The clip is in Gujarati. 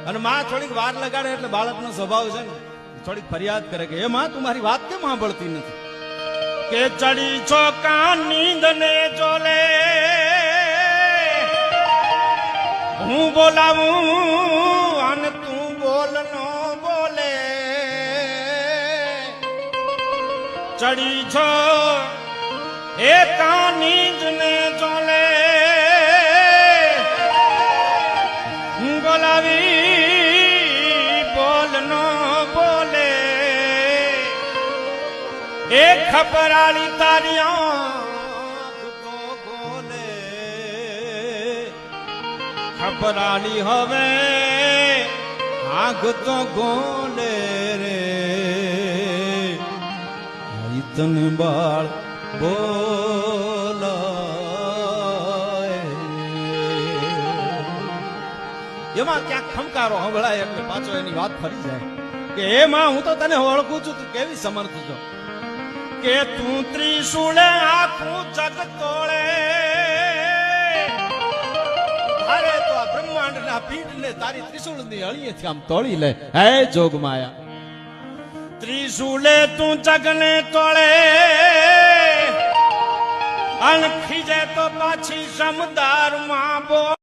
અને માં થોડીક વાર લગાડે એટલે બાળકનો સ્વભાવ છે ને થોડીક ફરિયાદ કરે કે એ માં તું મારી વાત કેમ સાંભળતી નથી કે ચડી છો કાન નીંદ ને ચોલે હું બોલાવું અને તું બોલ નો બોલે ચડી છો એ કાન નીંદ ને ચોલે હું બોલાવી બોલ નો બોલે એ ખપરાળી તારિયા ખપરાળી હવે આગ તો ગોલે રે તન બાળ બોલાય એમાં ક્યાંક ખમકારો હંભળાય એટલે પાછો એની વાત ફરી જાય કે એમાં હું તો તને ઓળખું છું તું કેવી સમર્થ છો કે તું ત્રિશુળે આખું જગ તોળે અરે તો આ બ્રહ્માંડ ના પીઠ ને તારી ત્રિશુળ ની અળીએથી આમ તોડી લે હે જોગ માયા ત્રિશુળે તું જગને તોળે અણખી જાય તો પાછી સમદાર માં